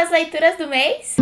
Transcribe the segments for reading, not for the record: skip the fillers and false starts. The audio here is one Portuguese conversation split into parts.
as leituras do mês?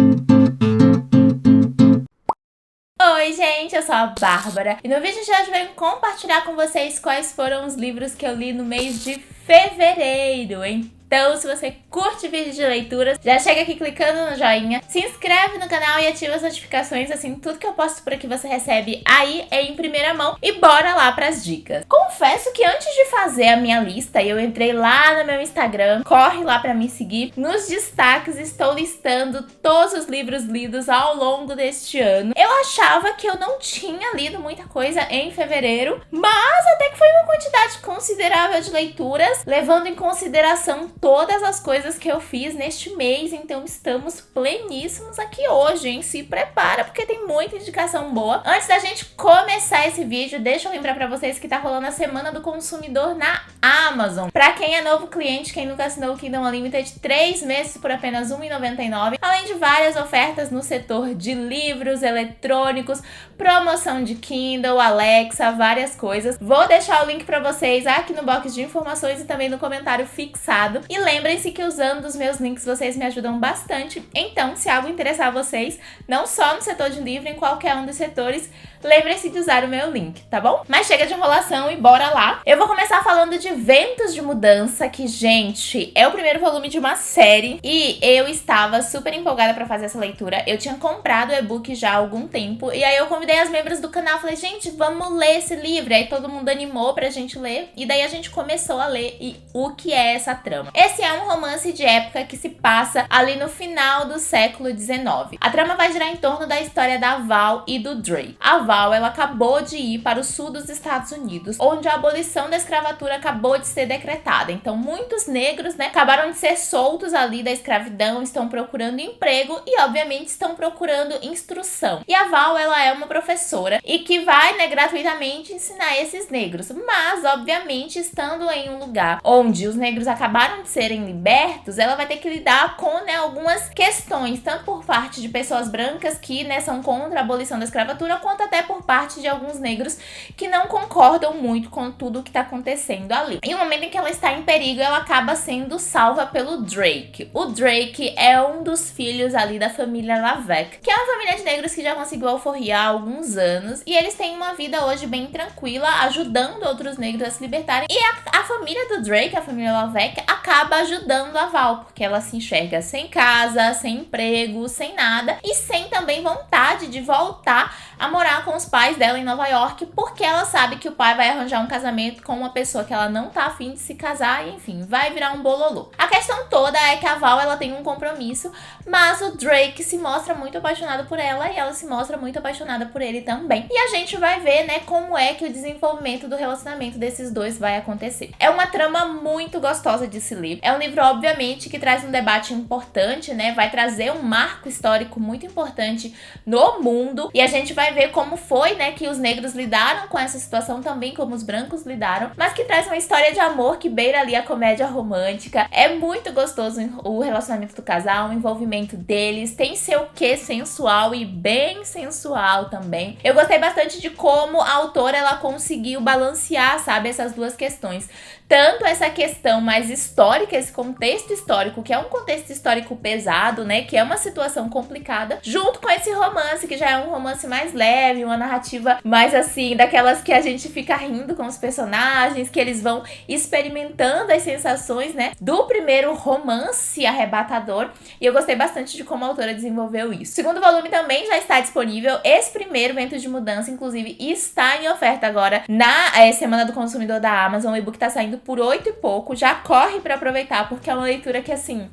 Oi gente, eu sou a Bárbara e no vídeo de hoje eu venho compartilhar com vocês quais foram os livros que eu li no mês de fevereiro. Então, se você curte vídeos de leituras, já chega aqui clicando no joinha, se inscreve no canal e ativa as notificações, assim, tudo que eu posto por aqui você recebe aí em primeira mão. E bora lá pras dicas. Confesso que antes de fazer a minha lista, eu entrei lá no meu Instagram, corre lá pra me seguir. Nos destaques estou listando todos os livros lidos ao longo deste ano. Eu achava que eu não tinha lido muita coisa em fevereiro, mas até que foi uma quantidade considerável de leituras, levando em consideração todas as coisas que eu fiz neste mês, então estamos pleníssimos aqui hoje, hein? Se prepara, porque tem muita indicação boa. Antes da gente começar esse vídeo, deixa eu lembrar pra vocês que tá rolando a Semana do Consumidor na Amazon. Pra quem é novo cliente, quem nunca assinou o Kindle Unlimited, 3 meses por apenas R$ 1,99, além de várias ofertas no setor de livros, eletrônicos, promoção de Kindle, Alexa, várias coisas. Vou deixar o link pra vocês aqui no box de informações e também no comentário fixado. E lembrem-se que usando os meus links vocês me ajudam bastante. Então, se algo interessar vocês, não só no setor de livro, em qualquer um dos setores, lembrem-se de usar o meu link, tá bom? Mas chega de enrolação e bora lá! Eu vou começar falando de Ventos de Mudança, que, gente, é o primeiro volume de uma série e eu estava super empolgada pra fazer essa leitura. Eu tinha comprado o e-book já há algum tempo e aí eu convidei as membros do canal, falei, gente, vamos ler esse livro. E aí todo mundo animou pra gente ler e daí a gente começou a ler. E o que é essa trama? Esse é um romance de época que se passa ali no final do século XIX. A trama vai girar em torno da história da Val e do Drake. A Val, ela acabou de ir para o sul dos Estados Unidos, onde a abolição da escravatura acabou de ser decretada. Então, muitos negros, né, acabaram de ser soltos ali da escravidão, estão procurando emprego e, obviamente, estão procurando instrução. E a Val, ela é uma professora e que vai, né, gratuitamente ensinar esses negros. Mas, obviamente, estando em um lugar onde os negros acabaram de serem libertos, ela vai ter que lidar com, né, algumas questões, tanto por parte de pessoas brancas que, né, são contra a abolição da escravatura, quanto até por parte de alguns negros que não concordam muito com tudo o que está acontecendo ali. Em um momento em que ela está em perigo, ela acaba sendo salva pelo Drake. O Drake é um dos filhos ali da família LaVeck, que é uma família de negros que já conseguiu alforriar há alguns anos, e eles têm uma vida hoje bem tranquila, ajudando outros negros a se libertarem. E a família do Drake, a família LaVeck, acaba ajudando a Val, porque ela se enxerga sem casa, sem emprego, sem nada, e sem também vontade de voltar a morar com os pais dela em Nova York, porque ela sabe que o pai vai arranjar um casamento com uma pessoa que ela não tá afim de se casar, e enfim, vai virar um bololô. A questão toda é que a Val, ela tem um compromisso, mas o Drake se mostra muito apaixonado por ela e ela se mostra muito apaixonada por ele também. E a gente vai ver, né, como é que o desenvolvimento do relacionamento desses dois vai acontecer. É uma trama muito gostosa de se ler. É um livro, obviamente, que traz um debate importante, né, vai trazer um marco histórico muito importante no mundo, e a gente vai ver como foi, né, que os negros lidaram com essa situação também, como os brancos lidaram, mas que traz uma história de amor que beira ali a comédia romântica. É muito gostoso o relacionamento do casal, o envolvimento deles, tem seu quê sensual e bem sensual também. Eu gostei bastante de como a autora, ela conseguiu balancear, sabe, essas duas questões. Tanto essa questão mais histórica, esse contexto histórico, que é um contexto histórico pesado, né, que é uma situação complicada, junto com esse romance, que já é um romance mais leve, uma narrativa mais assim, daquelas que a gente fica rindo com os personagens, que eles vão experimentando as sensações, né, do primeiro romance arrebatador, e eu gostei bastante de como a autora desenvolveu isso. O segundo volume também já está disponível. Esse primeiro, Ventos de Mudança, inclusive, está em oferta agora na Semana do Consumidor da Amazon. O e-book tá saindo por 8 e pouco, já corre pra aproveitar, porque é uma leitura que, assim,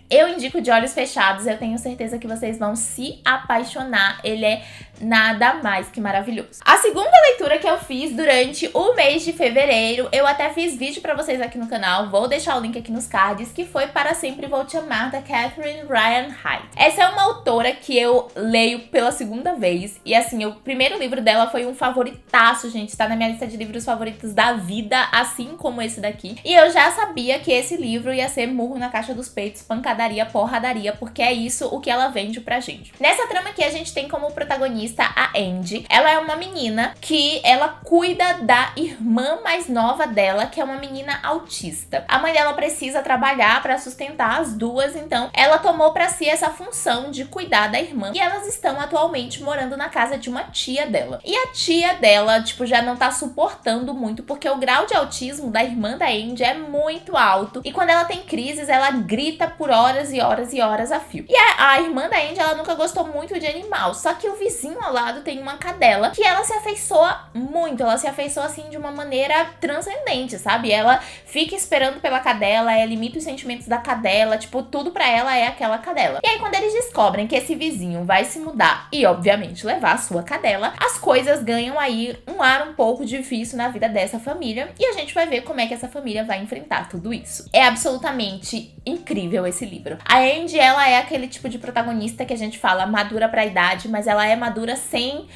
eu indico de olhos fechados, eu tenho certeza que vocês vão se apaixonar. Ele é nada mais que maravilhoso. A segunda leitura que eu fiz durante o mês de fevereiro, eu até fiz vídeo pra vocês aqui no canal, vou deixar o link aqui nos cards, que foi Para Sempre Vou Te Amar, da Catherine Ryan Hyde. Essa é uma autora que eu leio pela segunda vez, e assim, o primeiro livro dela foi um favoritaço, gente, tá na minha lista de livros favoritos da vida, assim como esse daqui, e eu já sabia que esse livro ia ser murro na caixa dos peitos, pancadaria, porradaria, porque é isso o que ela vende pra gente. Nessa trama aqui, a gente tem como protagonista protagonista, a Andy, ela é uma menina que ela cuida da irmã mais nova dela, que é uma menina autista. A mãe dela precisa trabalhar para sustentar as duas, então ela tomou para si essa função de cuidar da irmã. E elas estão atualmente morando na casa de uma tia dela. E a tia dela, tipo, já não tá suportando muito, porque o grau de autismo da irmã da Andy é muito alto. E quando ela tem crises, ela grita por horas e horas e horas a fio. E a irmã da Andy, ela nunca gostou muito de animal. Só que o vizinho ao lado tem uma cadela que ela se afeiçoa muito. Ela se afeiçoa, assim, de uma maneira transcendente, sabe? Ela fica esperando pela cadela, ela imita os sentimentos da cadela. Tipo, tudo pra ela é aquela cadela. E aí, quando eles descobrem que esse vizinho vai se mudar e, obviamente, levar a sua cadela, as coisas ganham aí um ar um pouco difícil na vida dessa família. E a gente vai ver como é que essa família vai enfrentar tudo isso. É absolutamente incrível esse livro. A Andy, ela é aquele tipo de protagonista que a gente fala madura pra idade, mas ela é madura sem...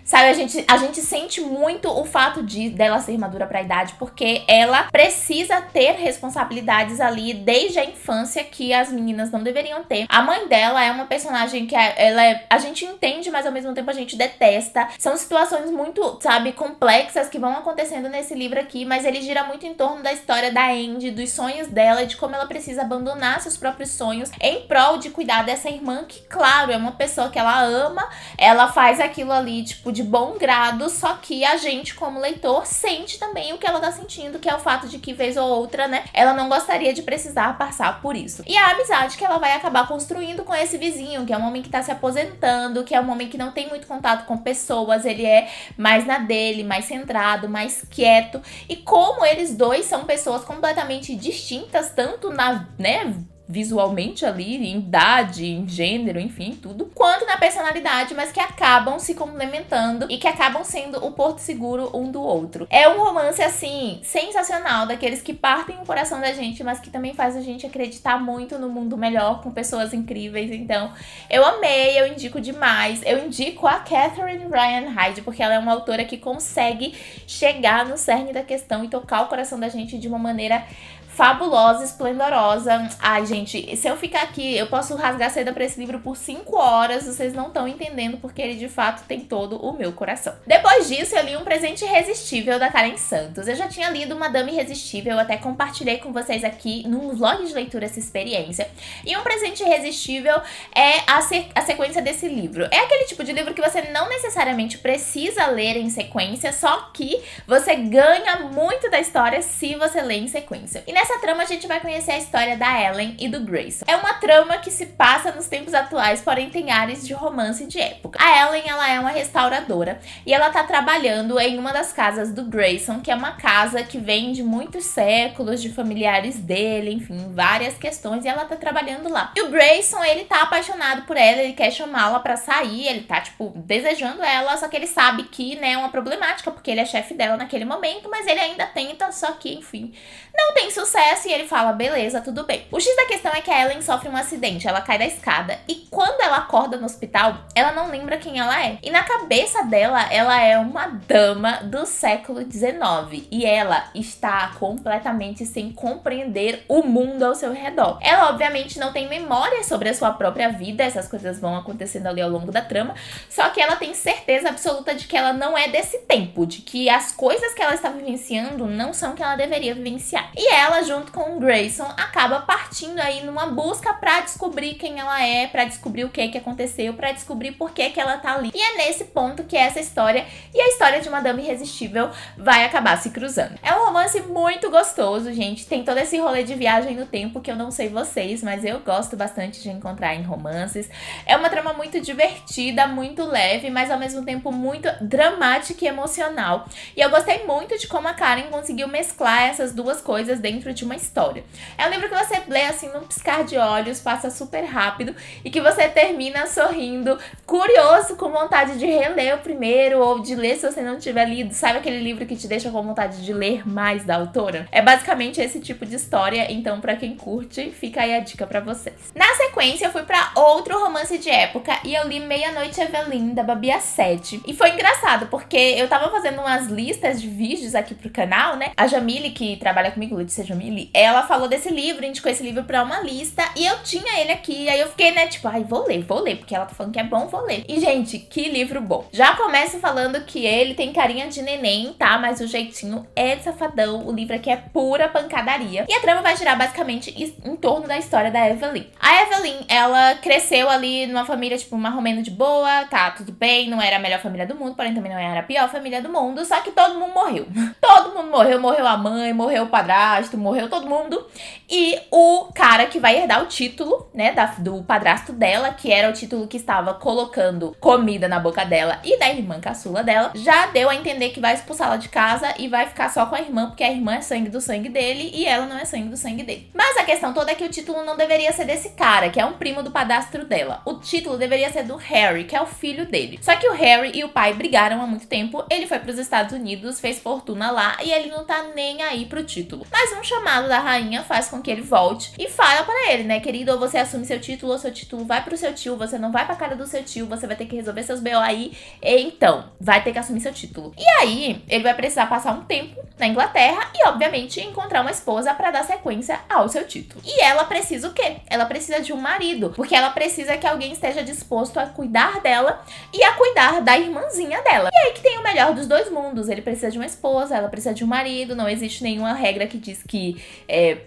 Sabe, a gente sente muito o fato dela ser madura pra idade, porque ela precisa ter responsabilidades ali desde a infância que as meninas não deveriam ter. A mãe dela é uma personagem que a gente entende, mas ao mesmo tempo a gente detesta. São situações muito, sabe, complexas que vão acontecendo nesse livro aqui, mas ele gira muito em torno da história da Andy, dos sonhos dela e de como ela precisa abandonar seus próprios sonhos em prol de cuidar dessa irmã que, claro, é uma pessoa que ela ama, ela faz aquilo ali, tipo, de bom grado, só que a gente, como leitor, sente também o que ela tá sentindo, que é o fato de que, vez ou outra, né, ela não gostaria de precisar passar por isso. E a amizade que ela vai acabar construindo com esse vizinho, que é um homem que tá se aposentando, que é um homem que não tem muito contato com pessoas, ele é mais na dele, mais centrado, mais quieto, e como eles dois são pessoas completamente distintas, tanto na, né, visualmente ali, em idade, em gênero, enfim, tudo, quanto na personalidade, mas que acabam se complementando e que acabam sendo o porto seguro um do outro. É um romance, assim, sensacional, daqueles que partem o coração da gente, mas que também faz a gente acreditar muito no mundo melhor, com pessoas incríveis. Então, eu amei, eu indico demais. Eu indico a Catherine Ryan Hyde, porque ela é uma autora que consegue chegar no cerne da questão e tocar o coração da gente de uma maneira fabulosa, esplendorosa. Ai, gente, se eu ficar aqui, eu posso rasgar seda pra esse livro por 5 horas, vocês não estão entendendo, porque ele de fato tem todo o meu coração. Depois disso, eu li Um Presente Irresistível, da Karen Santos. Eu já tinha lido Madame Irresistível, eu até compartilhei com vocês aqui num vlog de leitura essa experiência. E Um Presente Irresistível é a sequência desse livro. É aquele tipo de livro que você não necessariamente precisa ler em sequência, só que você ganha muito da história se você lê em sequência. E nessa trama a gente vai conhecer a história da Ellen e do Grayson. É uma trama que se passa nos tempos atuais, porém tem áreas de romance de época. A Ellen, ela é uma restauradora e ela tá trabalhando em uma das casas do Grayson, que é uma casa que vem de muitos séculos, de familiares dele, enfim, várias questões, e ela tá trabalhando lá. E o Grayson, ele tá apaixonado por ela, ele quer chamá-la pra sair, ele tá, tipo, desejando ela, só que ele sabe que, né, é uma problemática, porque ele é chefe dela naquele momento, mas ele ainda tenta, só que, enfim, não tem sucesso e ele fala, beleza, tudo bem. O X da questão é que a Ellen sofre um acidente, ela cai da escada e quando ela acorda no hospital, ela não lembra quem ela é. E na cabeça dela, ela é uma dama do século XIX e ela está completamente sem compreender o mundo ao seu redor. Ela, obviamente, não tem memória sobre a sua própria vida, essas coisas vão acontecendo ali ao longo da trama, só que ela tem certeza absoluta de que ela não é desse tempo, de que as coisas que ela está vivenciando não são o que ela deveria vivenciar. E ela, junto com o Grayson, acaba partindo aí numa busca pra descobrir quem ela é, pra descobrir o que aconteceu, pra descobrir por que ela tá ali. E é nesse ponto que essa história e a história de Madame Irresistível vai acabar se cruzando. É um romance muito gostoso, gente. Tem todo esse rolê de viagem no tempo que eu não sei vocês, mas eu gosto bastante de encontrar em romances. É uma trama muito divertida, muito leve, mas ao mesmo tempo muito dramática e emocional. E eu gostei muito de como a Karen conseguiu mesclar essas duas coisas dentro de uma história. É um livro que você lê assim num piscar de olhos, passa super rápido e que você termina sorrindo, curioso, com vontade de reler o primeiro ou de ler se você não tiver lido. Sabe aquele livro que te deixa com vontade de ler mais da autora? É basicamente esse tipo de história, então pra quem curte, fica aí a dica pra vocês. Na sequência, sequência, eu fui pra outro romance de época e eu li Meia-Noite Evelyn, da Babi Assete. E foi engraçado, porque eu tava fazendo umas listas de vídeos aqui pro canal, né? A Jamile, que trabalha comigo, Letícia Jamile, ela falou desse livro, indicou esse livro pra uma lista e eu tinha ele aqui. Aí eu fiquei, né, tipo, ai, vou ler, porque ela tá falando que é bom, vou ler. E, gente, que livro bom. Já começo falando que ele tem carinha de neném, tá? Mas o jeitinho é safadão. O livro aqui é pura pancadaria. E a trama vai girar basicamente em torno da história da Evelyn. A Evelyn, ela cresceu ali numa família, tipo, mais ou menos de boa, tá, tudo bem, não era a melhor família do mundo, porém também não era a pior família do mundo, só que todo mundo morreu. Todo mundo morreu, morreu a mãe, morreu o padrasto, morreu todo mundo. E o cara que vai herdar o título, né, do padrasto dela, que era o título que estava colocando comida na boca dela e da irmã caçula dela, já deu a entender que vai expulsá-la de casa e vai ficar só com a irmã, porque a irmã é sangue do sangue dele e ela não é sangue do sangue dele. Mas a questão toda é que o título não deveria ser desse cara, que é um primo do padrasto dela. O título deveria ser do Harry, que é o filho dele. Só que o Harry e o pai brigaram há muito tempo, ele foi pros Estados Unidos, fez fortuna lá e ele não tá nem aí pro título. Mas um chamado da rainha faz com que ele volte e fala pra ele, né, querido, ou você assume seu título ou seu título vai pro seu tio, você não vai pra cara do seu tio, você vai ter que resolver seus BO aí, então, vai ter que assumir seu título. E aí, ele vai precisar passar um tempo na Inglaterra e, obviamente, encontrar uma esposa pra dar sequência ao seu título. E ela precisa o quê? Ela precisa de um marido, porque ela precisa que alguém esteja disposto a cuidar dela e a cuidar da irmãzinha dela. E aí que tem o melhor dos dois mundos. Ele precisa de uma esposa, ela precisa de um marido, não existe nenhuma regra que diz que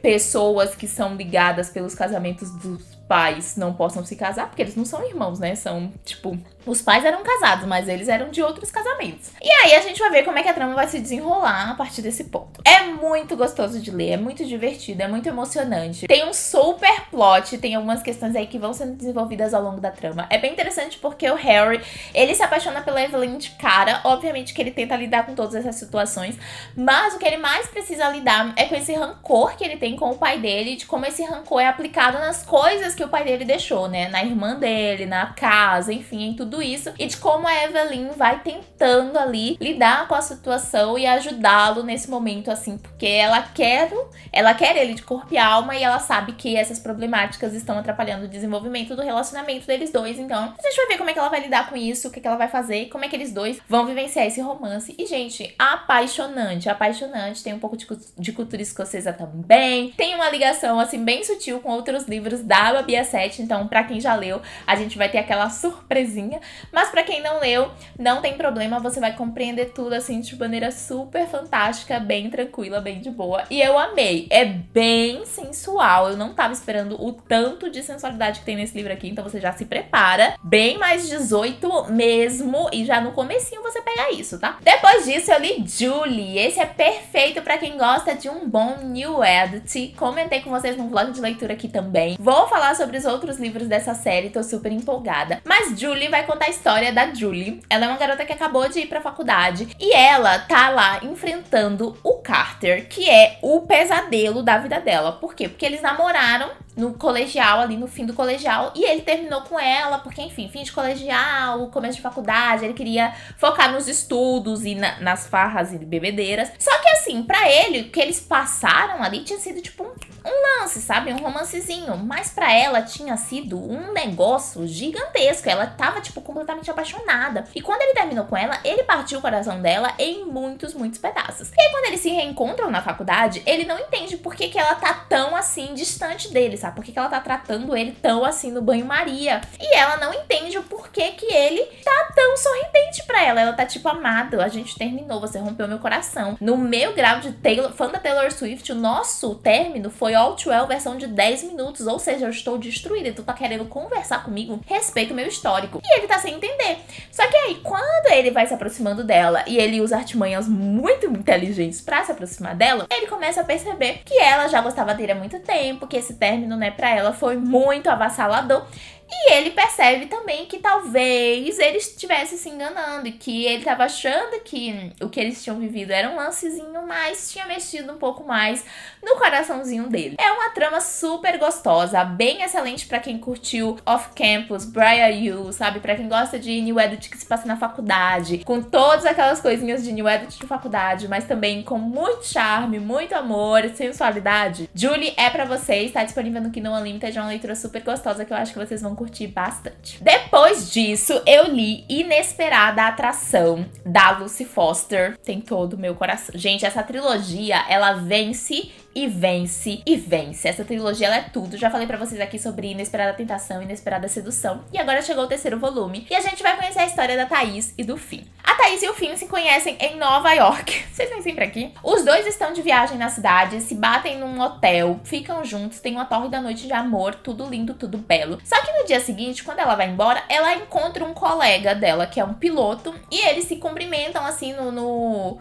pessoas que são ligadas pelos casamentos dos pais não possam se casar, porque eles não são irmãos, né? São, tipo, os pais eram casados, mas eles eram de outros casamentos. E aí a gente vai ver como é que a trama vai se desenrolar a partir desse ponto. É muito gostoso de ler, é muito divertido, é muito emocionante. Tem um super plot, tem algumas questões aí que vão sendo desenvolvidas ao longo da trama. É bem interessante porque o Harry, ele se apaixona pela Evelyn de cara. Obviamente que ele tenta lidar com todas essas situações, mas o que ele mais precisa lidar é com esse rancor que ele tem com o pai dele, de como esse rancor é aplicado nas coisas que o pai dele deixou, né? Na irmã dele, na casa, enfim, em tudo isso. E de como a Evelyn vai tentando ali lidar com a situação e ajudá-lo nesse momento, assim, porque ela quer ele de corpo e alma e ela sabe que essas problemáticas estão atrapalhando o desenvolvimento do relacionamento deles dois. Então, a gente vai ver como é que ela vai lidar com isso, o que ela vai fazer, como é que eles dois vão vivenciar esse romance. E, gente, apaixonante, apaixonante. Tem um pouco de cultura escocesa também. Tem uma ligação, assim, bem sutil com outros livros da Babi Assete. Então, pra quem já leu, a gente vai ter aquela surpresinha. Mas pra quem não leu, não tem problema. Você vai compreender tudo, assim, de maneira super fantástica, bem tranquila, bem de boa. E eu amei. É bem sensual. Eu não tava esperando o tanto de sensualidade que tem nesse livro aqui. Então, você já se prepara. Bem mais 18 mesmo. E já no comecinho você pega isso, tá? Depois disso, eu li Julie. Esse é perfeito pra quem gosta de um bom new edit. Comentei com vocês no vlog de leitura aqui também. Vou falar sobre os outros livros dessa série, tô super empolgada. Mas Julie vai contar a história da Julie. Ela é uma garota que acabou de ir pra faculdade e ela tá lá enfrentando o Carter, que é o pesadelo da vida dela. Por quê? Porque eles namoraram no colegial, ali no fim do colegial, e ele terminou com ela, porque, enfim, fim de colegial, começo de faculdade, ele queria focar nos estudos e nas farras e bebedeiras. Só que, assim, pra ele, o que eles passaram ali tinha sido, tipo, um lance, sabe? Um romancezinho. Mas pra ela tinha sido um negócio gigantesco. Ela tava, tipo, completamente apaixonada. E quando ele terminou com ela, ele partiu o coração dela em muitos, muitos pedaços. E aí, quando eles se reencontram na faculdade, ele não entende por que ela tá tão, assim, distante dele, sabe? Por que ela tá tratando ele tão, assim, no banho-maria. E ela não entende o porquê que ele tá tão sorridente pra ela. Ela tá, tipo, amado, a gente terminou, você rompeu meu coração. No meu grau de fã da Taylor Swift, o nosso término foi All Too Well, versão de 10 minutos. Ou seja, eu estou destruída. Tu tá querendo conversar comigo? Respeita o meu histórico. E ele tá sem entender. Só que aí, quando ele vai se aproximando dela e ele usa artimanhas muito inteligentes pra se aproximar dela, ele começa a perceber que ela já gostava dele há muito tempo, que esse término, né, pra ela foi muito avassalador. E ele percebe também que talvez ele estivesse se enganando e que ele estava achando que o que eles tinham vivido era um lancezinho, mas tinha mexido um pouco mais no coraçãozinho dele. É uma trama super gostosa, bem excelente pra quem curtiu Off Campus, Briar You, sabe? Pra quem gosta de New Adult que se passa na faculdade, com todas aquelas coisinhas de New Adult de faculdade, mas também com muito charme, muito amor, sensualidade. Julie é pra vocês, tá disponível no Kindle Unlimited, é uma leitura super gostosa que eu acho que vocês vão curtir bastante. Depois disso, eu li Inesperada Atração, da Lucy Foster. Tem todo o meu coração. Gente, essa trilogia, ela vence e vence e vence. Essa trilogia, ela é tudo. Já falei pra vocês aqui sobre Inesperada Tentação, Inesperada Sedução. E agora chegou o terceiro volume. E a gente vai conhecer a história da Thaís e do Finn. A Thaís e o Finn se conhecem em Nova York. Vocês vêm sempre aqui. Os dois estão de viagem na cidade, se batem num hotel, ficam juntos, tem uma tórrida noite de amor, tudo lindo, tudo belo. Só que no dia seguinte, quando ela vai embora, ela encontra um colega dela, que é um piloto, e eles se cumprimentam assim no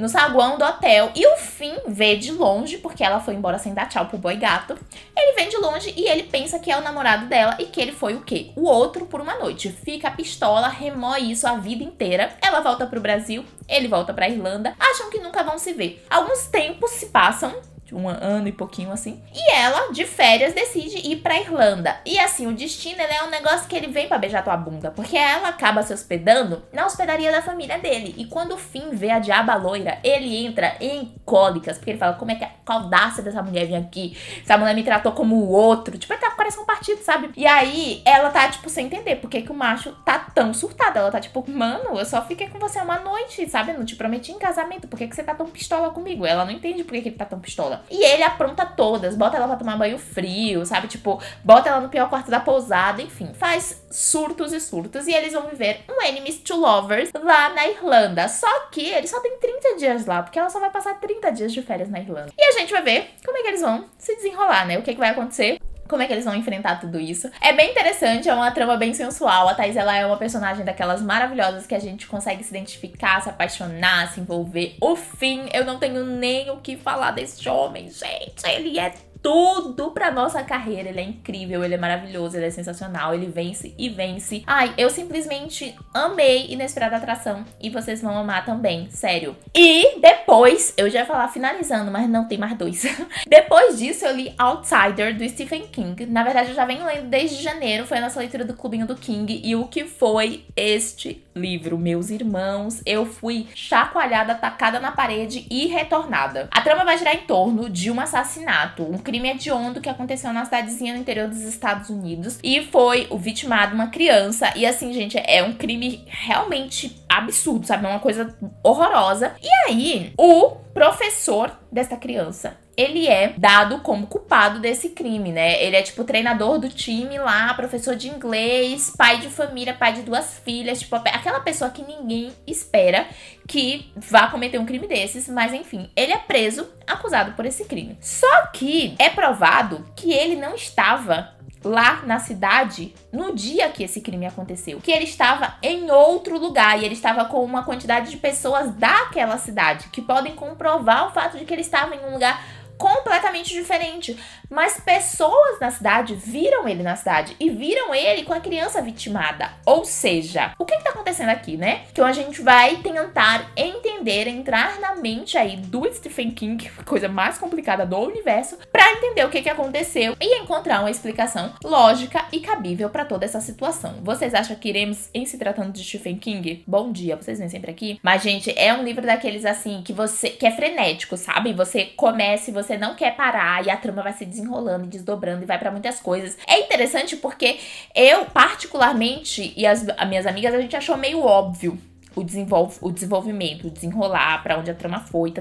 saguão do hotel. E o Finn vê de longe, porque ela foi embora sem dar tchau pro boy gato. Ele vem de longe e ele pensa que é o namorado dela e que ele foi o quê? O outro por uma noite. Fica pistola, remoe isso a vida inteira. Ela volta pro Brasil, ele volta pra Irlanda. Acham que nunca vão se ver. Alguns tempos se passam, de um ano e pouquinho assim. E ela, de férias, decide ir pra Irlanda. E assim, o destino, ele é um negócio que ele vem pra beijar tua bunda. Porque ela acaba se hospedando na hospedaria da família dele. E quando o Finn vê a diaba loira, ele entra em cólicas. Porque ele fala, como é que é a audácia dessa mulher vir aqui? Essa mulher me tratou como o outro. Tipo, ele tá com o coração partido, sabe? E aí, ela tá, tipo, sem entender por que o macho tá tão surtado. Ela tá tipo, mano, eu só fiquei com você uma noite, sabe? Eu não te prometi em casamento. Por que você tá tão pistola comigo? Ela não entende por que ele tá tão pistola. E ele apronta todas, bota ela pra tomar banho frio, sabe? Tipo, bota ela no pior quarto da pousada, enfim. Faz surtos e surtos. E eles vão viver um Enemies to Lovers lá na Irlanda. Só que ele só tem 30 dias lá, porque ela só vai passar 30 dias de férias na Irlanda. E a gente vai ver como é que eles vão se desenrolar, né? O que vai acontecer. Como é que eles vão enfrentar tudo isso? É bem interessante, é uma trama bem sensual. A Thaís, ela é uma personagem daquelas maravilhosas que a gente consegue se identificar, se apaixonar, se envolver. O Finn, eu não tenho nem o que falar desse homem, gente. Ele é tudo pra nossa carreira. Ele é incrível, ele é maravilhoso, ele é sensacional, ele vence e vence. Ai, eu simplesmente amei Inesperada Atração e vocês vão amar também, sério. E depois, eu já ia falar finalizando, mas não, tem mais dois. Depois disso, eu li Outsider, do Stephen King. Na verdade, eu já venho lendo desde janeiro, foi a nossa leitura do Clubinho do King. E o que foi este livro, meus irmãos? Eu fui chacoalhada, tacada na parede e retornada. A trama vai girar em torno de um assassinato, um crime hediondo que aconteceu na cidadezinha no interior dos Estados Unidos e foi o vitimado uma criança. E assim, gente, é um crime realmente absurdo, sabe? É uma coisa horrorosa. E aí, o professor dessa criança, ele é dado como culpado desse crime, né? Ele é tipo treinador do time lá, professor de inglês, pai de família, pai de 2 filhas, tipo aquela pessoa que ninguém espera que vá cometer um crime desses, mas enfim, ele é preso, acusado por esse crime. Só que é provado que ele não estava lá na cidade no dia que esse crime aconteceu, que ele estava em outro lugar e ele estava com uma quantidade de pessoas daquela cidade que podem comprovar o fato de que ele estava em um lugar completamente diferente, mas pessoas na cidade viram ele na cidade e viram ele com a criança vitimada. Ou seja, o que tá acontecendo aqui, né? Que a gente vai tentar entender, entrar na mente aí do Stephen King, coisa mais complicada do universo, pra entender o que aconteceu e encontrar uma explicação lógica e cabível pra toda essa situação. Vocês acham que iremos em se tratando de Stephen King? Bom dia, vocês vêm sempre aqui. Mas, gente, é um livro daqueles assim que é frenético, sabe? Você começa e você não quer parar e a trama vai se desenrolando e desdobrando e vai pra muitas coisas. É interessante porque eu, particularmente, e as minhas amigas, a gente achou meio óbvio o desenvolvimento, o desenrolar, pra onde a trama foi,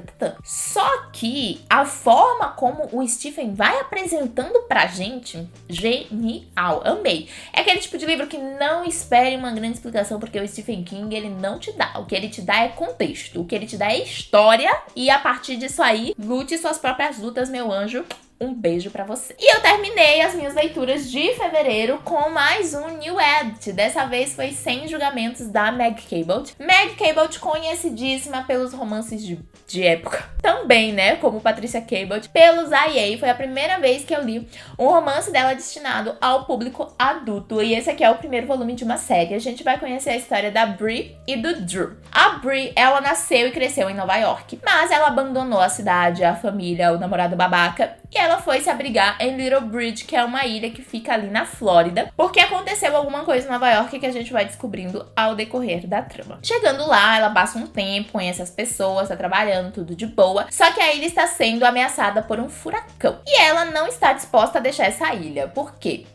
Só que a forma como o Stephen vai apresentando pra gente, genial, amei. É aquele tipo de livro que não espere uma grande explicação, porque o Stephen King, ele não te dá. O que ele te dá é contexto, o que ele te dá é história, e a partir disso aí, lute suas próprias lutas, meu anjo. Um beijo pra você. E eu terminei as minhas leituras de fevereiro com mais um New Adult. Dessa vez foi Sem Julgamentos, da Meg Cabot. Meg Cabot, conhecidíssima pelos romances de época. Também, né, como Patricia Cabot, pelos YA. Foi a primeira vez que eu li um romance dela destinado ao público adulto. E esse aqui é o primeiro volume de uma série. A gente vai conhecer a história da Bree e do Drew. A Bree, ela nasceu e cresceu em Nova York, mas ela abandonou a cidade, a família, o namorado babaca, e ela foi se abrigar em Little Bridge, que é uma ilha que fica ali na Flórida, porque aconteceu alguma coisa em Nova York que a gente vai descobrindo ao decorrer da trama. Chegando lá, ela passa um tempo, conhece as pessoas, tá trabalhando, tudo de boa, só que a ilha está sendo ameaçada por um furacão. E ela não está disposta a deixar essa ilha. Por quê?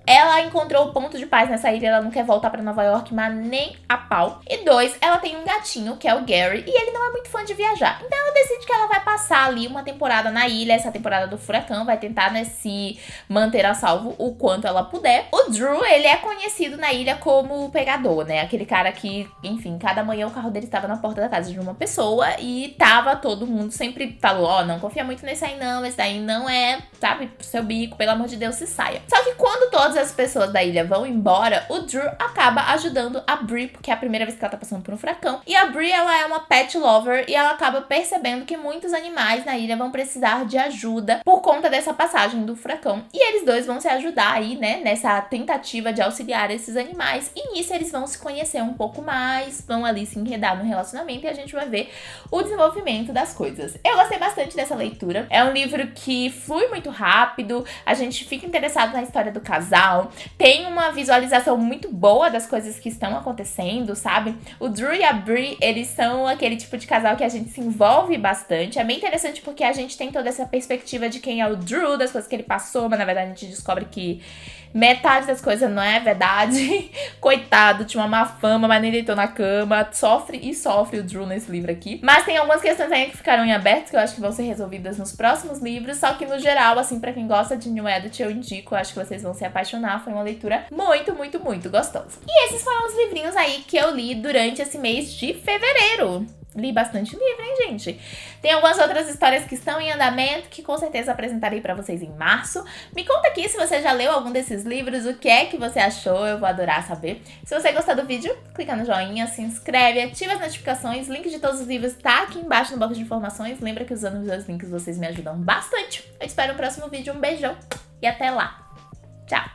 Ela encontrou o ponto de paz nessa ilha, ela não quer voltar pra Nova York, mas nem a pau. E 2, ela tem um gatinho, que é o Gary, e ele não é muito fã de viajar. Então ela decide que ela vai passar ali uma temporada na ilha, essa temporada do furacão, vai tentar, né, se manter a salvo o quanto ela puder. O Drew, ele é conhecido na ilha como o pegador, né? Aquele cara que, enfim, cada manhã o carro dele estava na porta da casa de uma pessoa e tava todo mundo sempre falou, ó, não confia muito nesse aí não, esse daí não é, sabe, seu bico, pelo amor de Deus, se saia. Só que quando todas as pessoas da ilha vão embora, o Drew acaba ajudando a Bree, porque é a primeira vez que ela tá passando por um furacão. E a Bree, ela é uma pet lover e ela acaba percebendo que muitos animais na ilha vão precisar de ajuda por conta dessa passagem do furacão. E eles dois vão se ajudar aí, né, nessa tentativa de auxiliar esses animais. E nisso eles vão se conhecer um pouco mais, vão ali se enredar no relacionamento e a gente vai ver o desenvolvimento das coisas. Eu gostei bastante dessa leitura. É um livro que flui muito rápido, a gente fica interessado na história do casal, tem uma visualização muito boa das coisas que estão acontecendo, sabe? O Drew e a Bree, eles são aquele tipo de casal que a gente se envolve bastante. É bem interessante porque a gente tem toda essa perspectiva de quem é o Drew, das coisas que ele passou, mas na verdade a gente descobre que metade das coisas não é verdade. Coitado, tinha uma má fama, mas nem deitou na cama. Sofre o Drew nesse livro aqui. Mas tem algumas questões aí que ficaram em aberto, que eu acho que vão ser resolvidas nos próximos livros. Só que no geral, assim, pra quem gosta de New Adult, eu indico. Eu acho que vocês vão se apaixonar. Foi uma leitura muito, muito, muito gostosa. E esses foram os livrinhos aí que eu li durante esse mês de fevereiro. Li bastante livro, hein, gente? Tem algumas outras histórias que estão em andamento, que com certeza apresentarei pra vocês em março. Me conta aqui se você já leu algum desses livros, o que é que você achou, eu vou adorar saber. Se você gostou do vídeo, clica no joinha, se inscreve, ativa as notificações, link de todos os livros tá aqui embaixo no box de informações. Lembra que usando os dois links vocês me ajudam bastante. Eu espero no próximo vídeo, um beijão e até lá. Tchau!